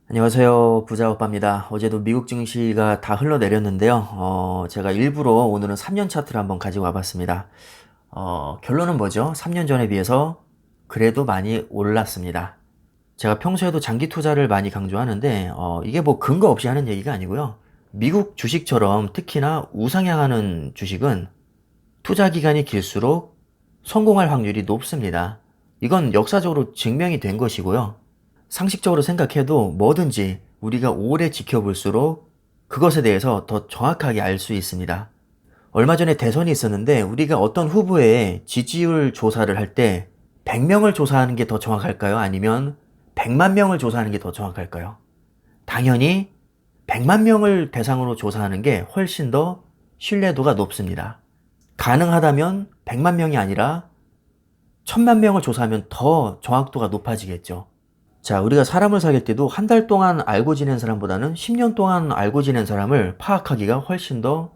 안녕하세요. 부자오빠입니다. 어제도 미국 증시가 다 흘러내렸는데요. 제가 일부러 오늘은 3년 차트를 한번 가지고 와봤습니다. 결론은 뭐죠? 3년 전에 비해서 그래도 많이 올랐습니다. 제가 평소에도 장기 투자를 많이 강조하는데, 이게 뭐 근거 없이 하는 얘기가 아니고요. 미국 주식처럼 특히나 우상향하는 주식은 투자 기간이 길수록 성공할 확률이 높습니다. 이건 역사적으로 증명이 된 것이고요. 상식적으로 생각해도 뭐든지 우리가 오래 지켜볼수록 그것에 대해서 더 정확하게 알 수 있습니다. 얼마 전에 대선이 있었는데 우리가 어떤 후보의 지지율 조사를 할 때 100명을 조사하는 게 더 정확할까요? 아니면 100만 명을 조사하는 게 더 정확할까요? 당연히 100만 명을 대상으로 조사하는 게 훨씬 더 신뢰도가 높습니다. 가능하다면 100만 명이 아니라 1000만 명을 조사하면 더 정확도가 높아지겠죠. 자, 우리가 사람을 사귈 때도 한 달 동안 알고 지낸 사람보다는 10년 동안 알고 지낸 사람을 파악하기가 훨씬 더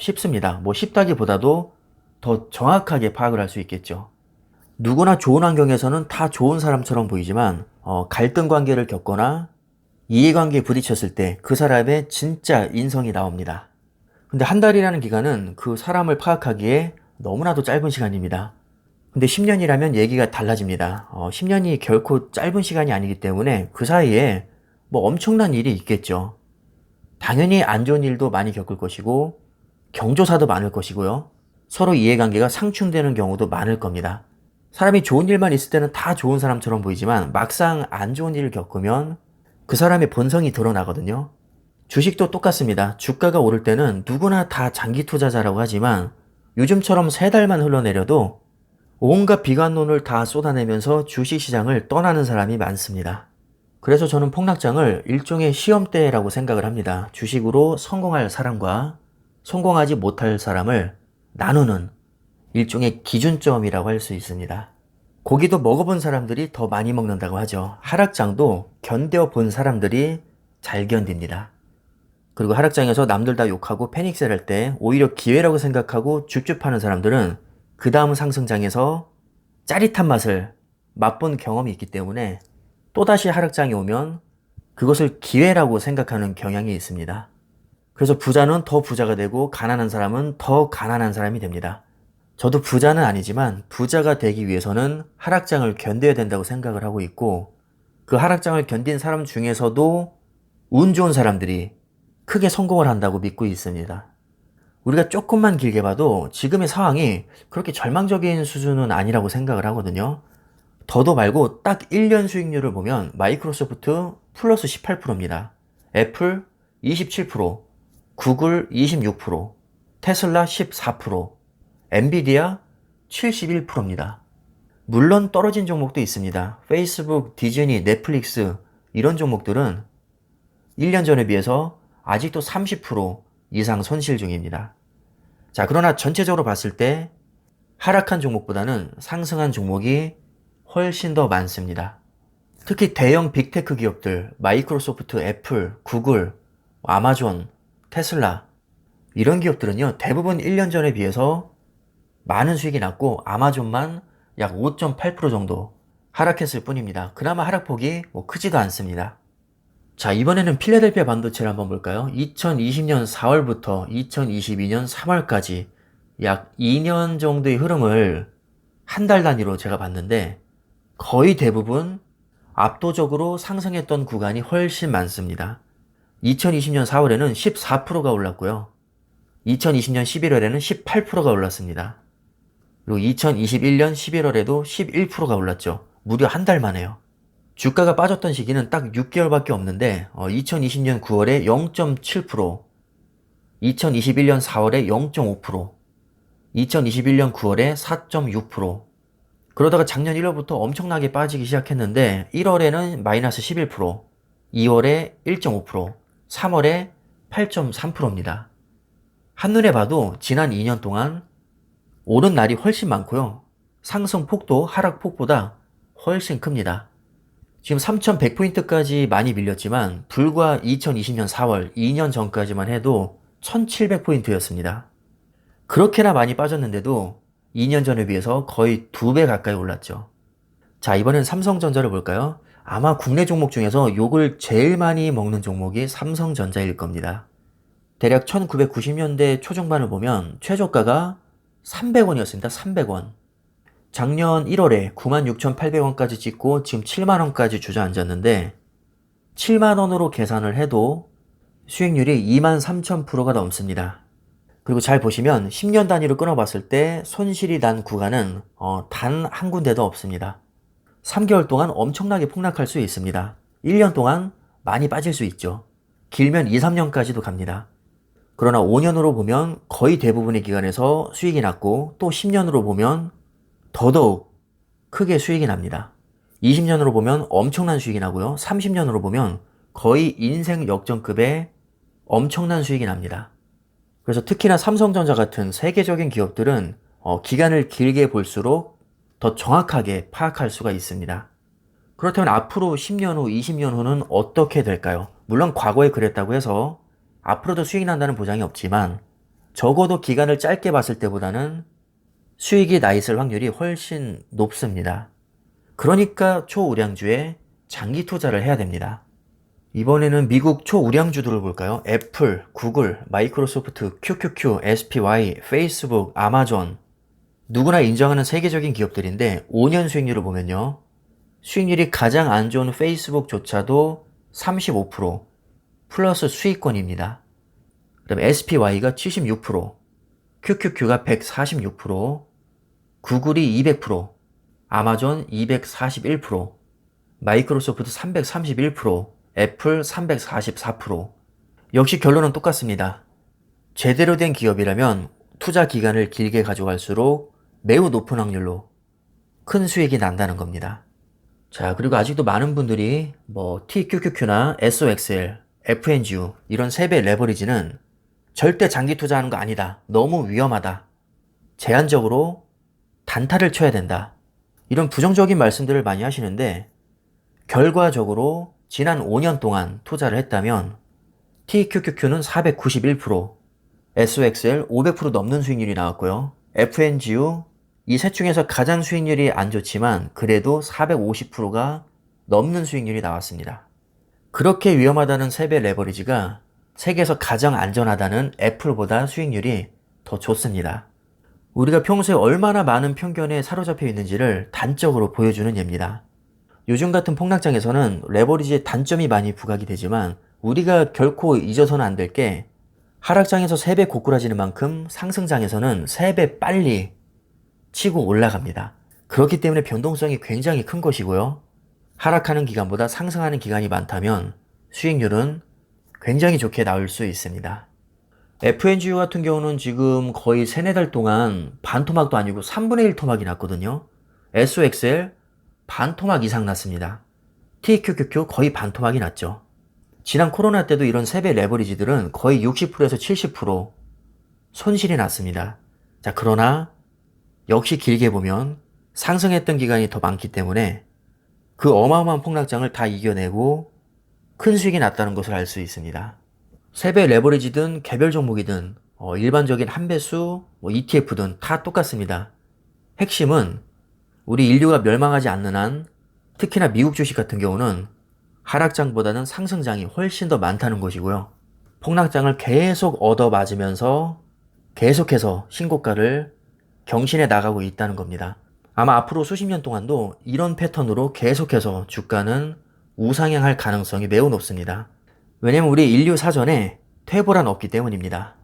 쉽습니다. 뭐 쉽다기보다도 더 정확하게 파악을 할 수 있겠죠. 누구나 좋은 환경에서는 다 좋은 사람처럼 보이지만 갈등 관계를 겪거나 이해관계에 부딪혔을 때 그 사람의 진짜 인성이 나옵니다. 근데 한 달이라는 기간은 그 사람을 파악하기에 너무나도 짧은 시간입니다. 근데 10년이라면 얘기가 달라집니다. 10년이 결코 짧은 시간이 아니기 때문에 그 사이에 뭐 엄청난 일이 있겠죠. 당연히 안 좋은 일도 많이 겪을 것이고 경조사도 많을 것이고요. 서로 이해관계가 상충되는 경우도 많을 겁니다. 사람이 좋은 일만 있을 때는 다 좋은 사람처럼 보이지만 막상 안 좋은 일을 겪으면 그 사람의 본성이 드러나거든요. 주식도 똑같습니다. 주가가 오를 때는 누구나 다 장기 투자자라고 하지만 요즘처럼 3달만 흘러내려도 온갖 비관론을 다 쏟아내면서 주식시장을 떠나는 사람이 많습니다. 그래서 저는 폭락장을 일종의 시험대라고 생각을 합니다. 주식으로 성공할 사람과 성공하지 못할 사람을 나누는 일종의 기준점이라고 할 수 있습니다. 고기도 먹어본 사람들이 더 많이 먹는다고 하죠. 하락장도 견뎌본 사람들이 잘 견딥니다. 그리고 하락장에서 남들 다 욕하고 패닉셀 할 때 오히려 기회라고 생각하고 줍줍하는 사람들은 그 다음 상승장에서 짜릿한 맛을 맛본 경험이 있기 때문에 또다시 하락장이 오면 그것을 기회라고 생각하는 경향이 있습니다. 그래서 부자는 더 부자가 되고 가난한 사람은 더 가난한 사람이 됩니다. 저도 부자는 아니지만 부자가 되기 위해서는 하락장을 견뎌야 된다고 생각을 하고 있고 그 하락장을 견딘 사람 중에서도 운 좋은 사람들이 크게 성공을 한다고 믿고 있습니다. 우리가 조금만 길게 봐도 지금의 상황이 그렇게 절망적인 수준은 아니라고 생각을 하거든요. 더도 말고 딱 1년 수익률을 보면 마이크로소프트 플러스 18%입니다. 애플 27%, 구글 26%, 테슬라 14%, 엔비디아 71%입니다. 물론 떨어진 종목도 있습니다. 페이스북, 디즈니, 넷플릭스 이런 종목들은 1년 전에 비해서 아직도 30% 이상 손실 중입니다. 자, 그러나 전체적으로 봤을 때 하락한 종목보다는 상승한 종목이 훨씬 더 많습니다. 특히 대형 빅테크 기업들, 마이크로소프트, 애플, 구글, 아마존, 테슬라 이런 기업들은요, 대부분 1년 전에 비해서 많은 수익이 났고 아마존만 약 5.8% 정도 하락했을 뿐입니다. 그나마 하락폭이 뭐 크지도 않습니다. 자, 이번에는 필라델피아 반도체를 한번 볼까요? 2020년 4월부터 2022년 3월까지 약 2년 정도의 흐름을 한 달 단위로 제가 봤는데 거의 대부분 압도적으로 상승했던 구간이 훨씬 많습니다. 2020년 4월에는 14%가 올랐고요. 2020년 11월에는 18%가 올랐습니다. 그리고 2021년 11월에도 11%가 올랐죠. 무려 한 달 만에요. 주가가 빠졌던 시기는 딱 6개월밖에 없는데 2020년 9월에 0.7%, 2021년 4월에 0.5%, 2021년 9월에 4.6%, 그러다가 작년 1월부터 엄청나게 빠지기 시작했는데 1월에는 마이너스 11%, 2월에 1.5%, 3월에 8.3%입니다. 한눈에 봐도 지난 2년 동안 오른 날이 훨씬 많고요. 상승폭도 하락폭보다 훨씬 큽니다. 지금 3,100포인트까지 많이 밀렸지만 불과 2020년 4월 2년 전까지만 해도 1,700포인트였습니다. 그렇게나 많이 빠졌는데도 2년 전에 비해서 거의 2배 가까이 올랐죠. 자, 이번엔 삼성전자를 볼까요? 아마 국내 종목 중에서 욕을 제일 많이 먹는 종목이 삼성전자일 겁니다. 대략 1990년대 초중반을 보면 최저가가 300원이었습니다. 300원. 작년 1월에 96,800원까지 찍고 지금 7만원까지 주저앉았는데 7만원으로 계산을 해도 수익률이 23,000%가 넘습니다. 그리고 잘 보시면 10년 단위로 끊어봤을 때 손실이 난 구간은 단 한 군데도 없습니다. 3개월 동안 엄청나게 폭락할 수 있습니다. 1년 동안 많이 빠질 수 있죠. 길면 2, 3년까지도 갑니다. 그러나 5년으로 보면 거의 대부분의 기간에서 수익이 났고 또 10년으로 보면 더더욱 크게 수익이 납니다. 20년으로 보면 엄청난 수익이 나고요. 30년으로 보면 거의 인생 역전급의 엄청난 수익이 납니다. 그래서 특히나 삼성전자 같은 세계적인 기업들은 기간을 길게 볼수록 더 정확하게 파악할 수가 있습니다. 그렇다면 앞으로 10년 후, 20년 후는 어떻게 될까요? 물론 과거에 그랬다고 해서 앞으로도 수익이 난다는 보장이 없지만 적어도 기간을 짧게 봤을 때보다는 수익이 나 있을 확률이 훨씬 높습니다. 그러니까 초우량주에 장기 투자를 해야 됩니다. 이번에는 미국 초우량주들을 볼까요? 애플, 구글, 마이크로소프트, QQQ, SPY, 페이스북, 아마존 누구나 인정하는 세계적인 기업들인데 5년 수익률을 보면요. 수익률이 가장 안 좋은 페이스북조차도 35% 플러스 수익권입니다. 그 다음에 SPY가 76%, QQQ가 146%, 구글이 200%, 아마존 241%, 마이크로소프트 331%, 애플 344%. 역시 결론은 똑같습니다. 제대로 된 기업이라면 투자 기간을 길게 가져갈수록 매우 높은 확률로 큰 수익이 난다는 겁니다. 자, 그리고 아직도 많은 분들이 TQQQ나 SOXL, FNGU 이런 3배 레버리지는 절대 장기 투자하는 거 아니다. 너무 위험하다. 제한적으로 단타를 쳐야 된다. 이런 부정적인 말씀들을 많이 하시는데 결과적으로 지난 5년 동안 투자를 했다면 TQQQ는 491%, SOXL 500% 넘는 수익률이 나왔고요. FNGU 이 셋 중에서 가장 수익률이 안 좋지만 그래도 450%가 넘는 수익률이 나왔습니다. 그렇게 위험하다는 3배 레버리지가 세계에서 가장 안전하다는 애플보다 수익률이 더 좋습니다. 우리가 평소에 얼마나 많은 편견에 사로잡혀 있는지를 단적으로 보여주는 예입니다. 요즘 같은 폭락장에서는 레버리지의 단점이 많이 부각이 되지만 우리가 결코 잊어서는 안 될 게 하락장에서 3배 고꾸라지는 만큼 상승장에서는 3배 빨리 치고 올라갑니다. 그렇기 때문에 변동성이 굉장히 큰 것이고요. 하락하는 기간보다 상승하는 기간이 많다면 수익률은 굉장히 좋게 나올 수 있습니다. FNGU 같은 경우는 지금 거의 3, 4달 동안 반토막도 아니고 3분의 1 토막이 났거든요. SOXL 반토막 이상 났습니다. TQQQ 거의 반토막이 났죠. 지난 코로나 때도 이런 3배 레버리지들은 거의 60%에서 70% 손실이 났습니다. 자, 그러나 역시 길게 보면 상승했던 기간이 더 많기 때문에 그 어마어마한 폭락장을 다 이겨내고 큰 수익이 났다는 것을 알 수 있습니다. 3배 레버리지든 개별 종목이든 일반적인 한배수, ETF든 다 똑같습니다. 핵심은 우리 인류가 멸망하지 않는 한 특히나 미국 주식 같은 경우는 하락장보다는 상승장이 훨씬 더 많다는 것이고요. 폭락장을 계속 얻어맞으면서 계속해서 신고가를 경신해 나가고 있다는 겁니다. 아마 앞으로 수십 년 동안도 이런 패턴으로 계속해서 주가는 우상향할 가능성이 매우 높습니다. 왜냐면 우리 인류 사전에 퇴보란 없기 때문입니다.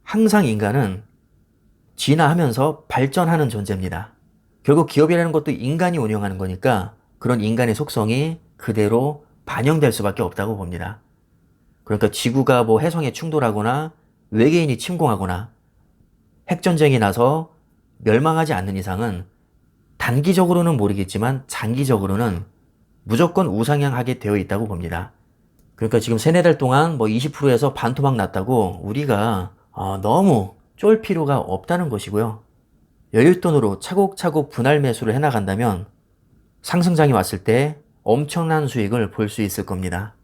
항상 인간은 진화하면서 발전하는 존재입니다. 결국 기업이라는 것도 인간이 운영하는 거니까 그런 인간의 속성이 그대로 반영될 수밖에 없다고 봅니다. 그러니까 지구가 해성에 충돌하거나 외계인이 침공하거나 핵전쟁이 나서 멸망하지 않는 이상은 단기적으로는 모르겠지만 장기적으로는 무조건 우상향하게 되어 있다고 봅니다. 그러니까 지금 3, 4달 동안 20%에서 반토막 났다고 우리가 너무 쫄 필요가 없다는 것이고요. 여윳돈으로 차곡차곡 분할 매수를 해나간다면 상승장이 왔을 때 엄청난 수익을 볼 수 있을 겁니다.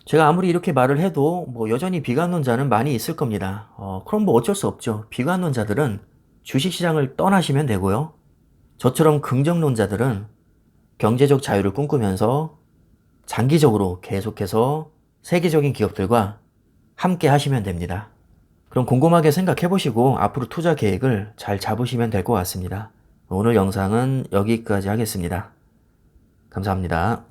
제가 아무리 이렇게 말을 해도 여전히 비관론자는 많이 있을 겁니다. 그럼 어쩔 수 없죠. 비관론자들은 주식시장을 떠나시면 되고요. 저처럼 긍정론자들은 경제적 자유를 꿈꾸면서 장기적으로 계속해서 세계적인 기업들과 함께 하시면 됩니다. 그럼 곰곰하게 생각해 보시고 앞으로 투자 계획을 잘 잡으시면 될 것 같습니다. 오늘 영상은 여기까지 하겠습니다. 감사합니다.